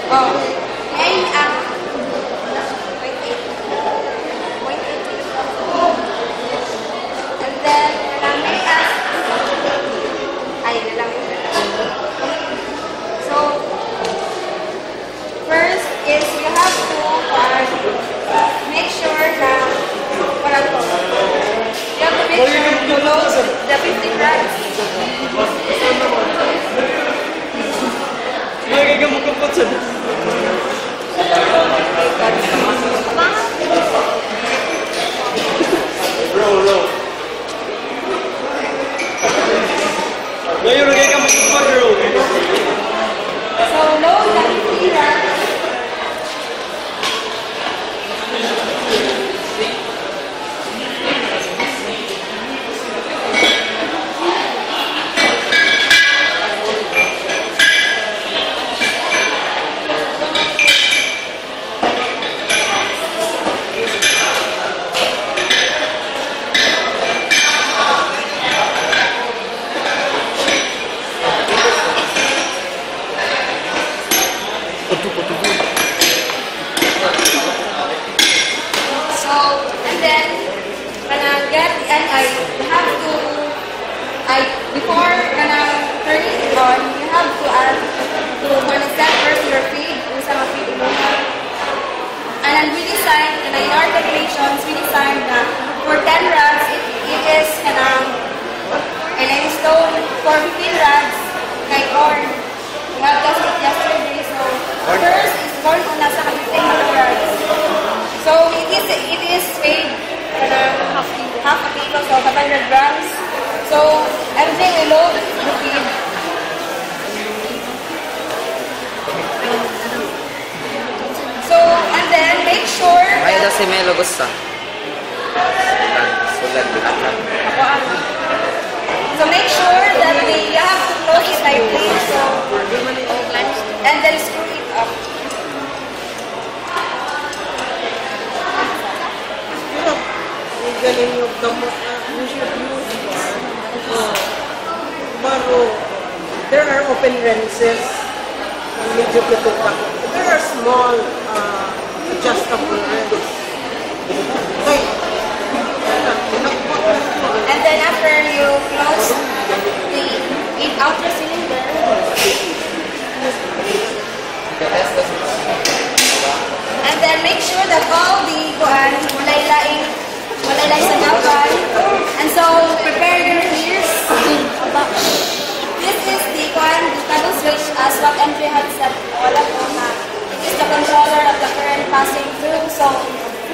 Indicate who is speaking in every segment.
Speaker 1: Oh, may ang and then may as ay lang. So first is you have to make sure na parang you have to make sure to load the 15 rads.
Speaker 2: Magagamukampot sa Bro. Ngayon lagay ka magkumpot, bro.
Speaker 1: So load the 15 rads. Before turning it on, you have to add to set first your feed, usang feed mo. And then we designed, in our calculations, we designed that for 10 rods, it is and then stone for 15 rods, like corn. We have tested it yesterday, so first is corn kung nasa 15 rods. So it is weighed half a kilo, so 500 grams. So everything we load the feed. So and then make sure
Speaker 3: Ay, ito si Melo gusto. Sulag dito.
Speaker 1: So make sure that you have to close it tightly. So and then screw it up.
Speaker 2: Galing yung gamot na you should use baro. There are open lenses and medyo katuka. There are small adjustable lenses.
Speaker 1: And then after you close the outer cylinder, and then make sure that all the walay sa dapat. And so prepare your ears. This is the toggle switch as what Entry had said all of them. It is the controller of the current passing through. So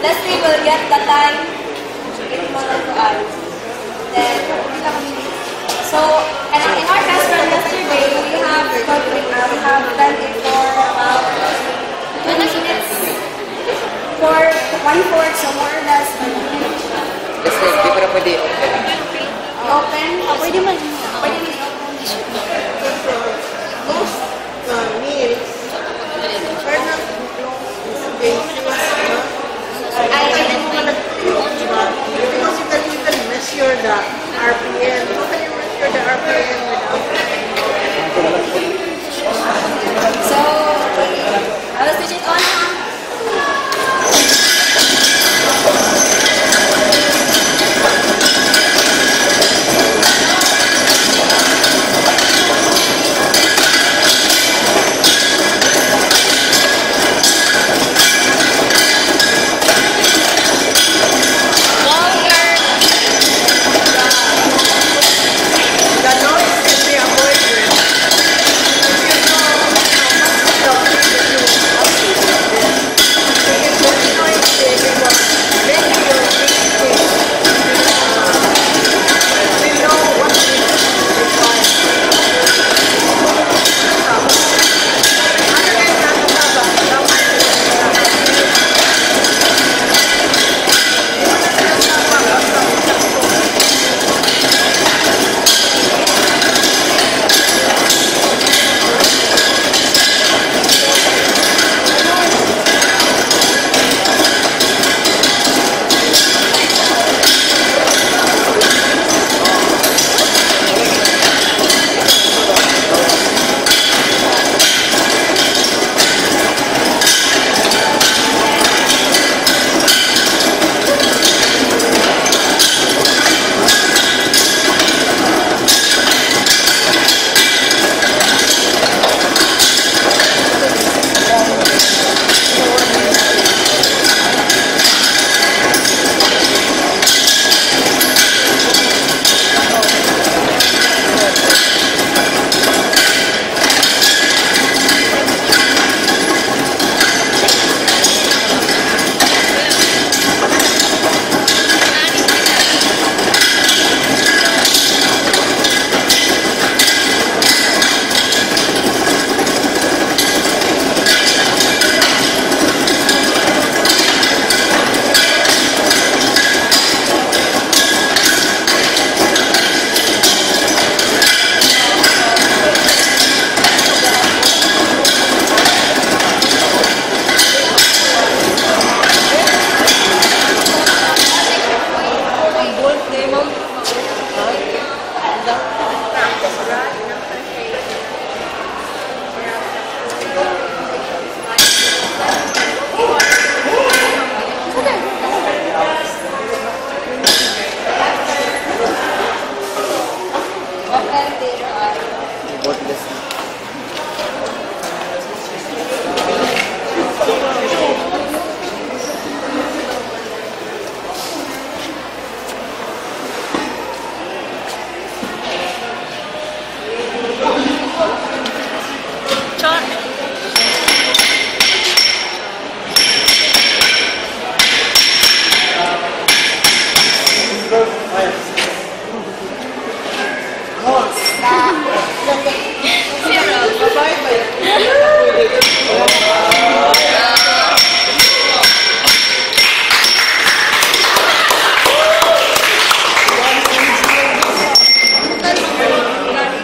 Speaker 1: Leslie will get the time. Then so and in our test run yesterday we have done it for about 20 minutes for 1/4, so more or less 20 minutes.
Speaker 3: Kasi hindi ko na pwede open.
Speaker 1: Open? Pwede man. Pwede man.
Speaker 2: Most meals are not because you can measure the RPM. How can you measure the RPM without?
Speaker 1: So, I will switch it on.
Speaker 3: Botless.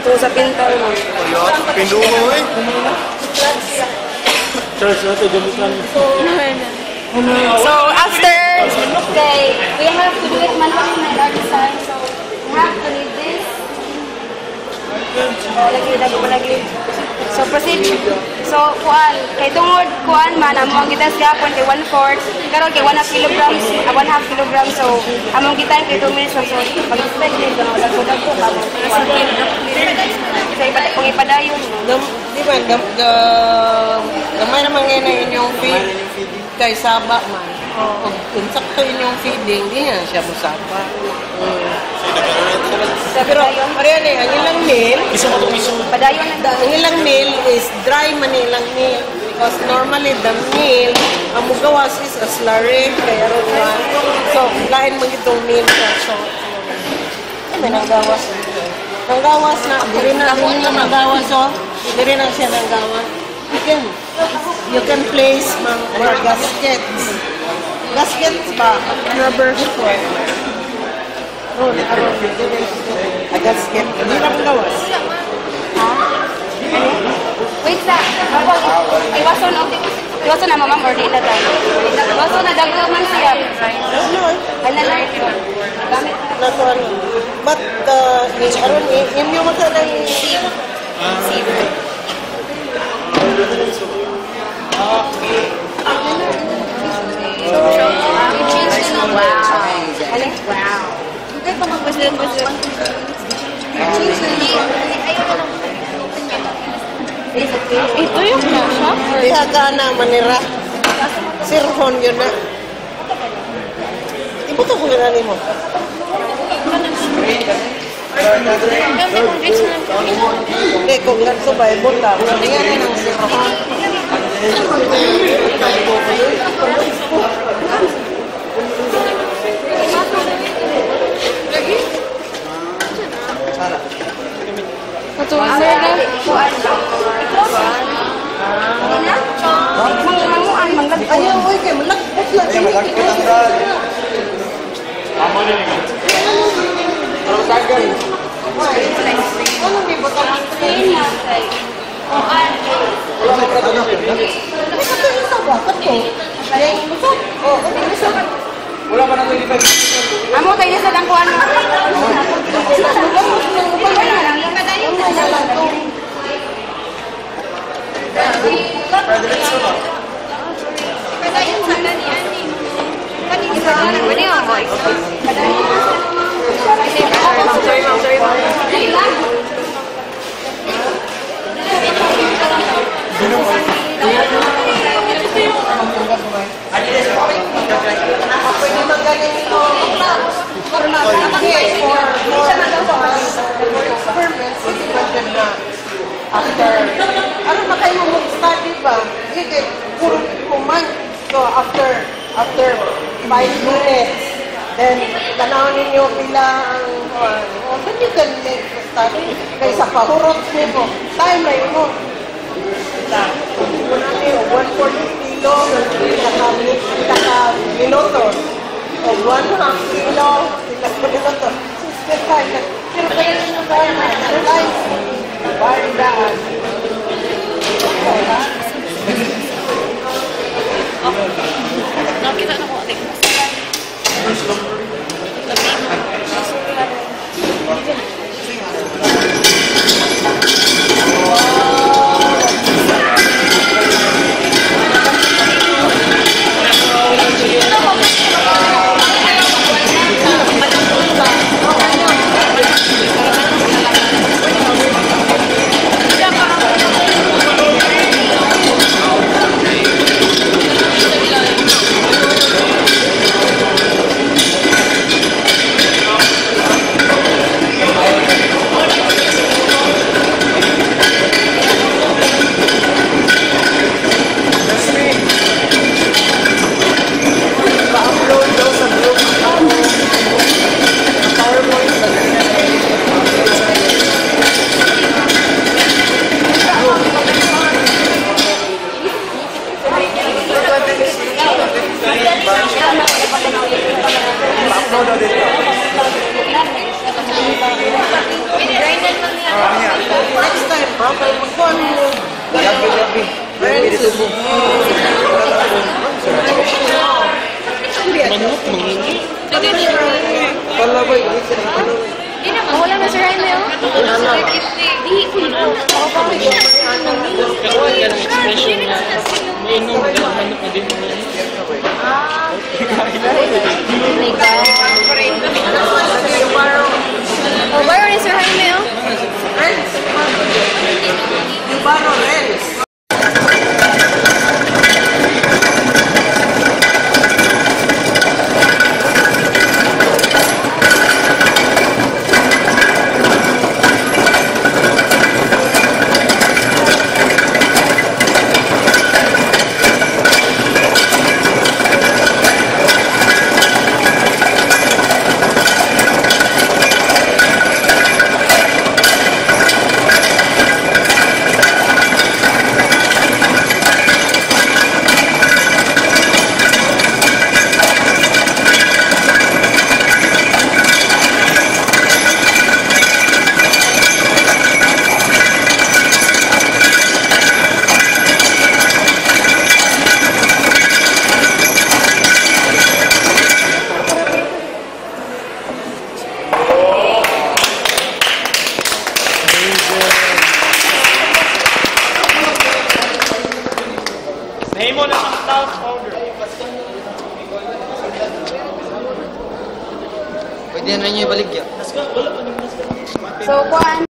Speaker 1: Ito sa pintal mo.
Speaker 4: Pindulo eh. Charles, ito gamitan.
Speaker 1: So after, okay, we have to do it manually in our design. So we have to need this. Lagi. So proceed. So kuan, kay tungod kuan man among kita gapon kay 1/4, karon kay 1/2 kilograms, 1/2 kilogram. So among kita kay 2 minutes so pag-spend din daw dagko ka mo. Sa kung ipadayon mo.
Speaker 2: Di ba, gamay naman ngayon ang inyong feed kay saba man. O kung sakto inyong feeding, di nga siya musaba. Pero, parehan eh, ang ilang meal,
Speaker 1: Padayon lang daw.
Speaker 2: ang ilang meal is dry man ilang meal. Because normally the meal, ang mugawas is a slurry, kaya ron nga. So, lain mo itong meal siya. So, may nanggawas. Nanggawas na, diri na nanggawas, oh. Diri na siya nanggawas. You can place mga gaskets. Gaskets ba? Rubber square. Oh, nakaroon. A gasket. Hindi na gawas.
Speaker 1: Wait sa. Iwason na mamang or di na tayo. Iwason na dagdag man siya.
Speaker 2: Ano eh?
Speaker 1: Ano lang ito? Gamit na.
Speaker 2: Nato ano. But, aron, inyo mo sa lang
Speaker 1: Sieve. Wow. Hindi pa mag-puzzle. Ito yung nasa?
Speaker 2: Diha ka na manira. Sirhon yun na. Ibuto ko ginani mo. Okay, kung ganito ba, ibuta. Hindi nga rin ang sirhon. Ayaw, oy, kay malakot lang. Ano may butang ang train?
Speaker 4: Wala pa na ito lipat.
Speaker 1: Amo tayo na sa langkuan mo.
Speaker 2: Pwede magaling ito. For experiments, depende na. After, ano na kayo mag-study ba? Sige, puro kumain. So, after 5 minutes, then, tanawin ninyo pila ang, then you can make the study. Kaysa pahurot mo, time na mo. Una niyo, 140 kilo, minuto. O 1/2 kilo, minuto. Pero kaya nyo tayo na, guys, bardaan.
Speaker 1: Nakita na ko.
Speaker 3: Pwede na rin yung ibaligya.
Speaker 1: So, kuhaan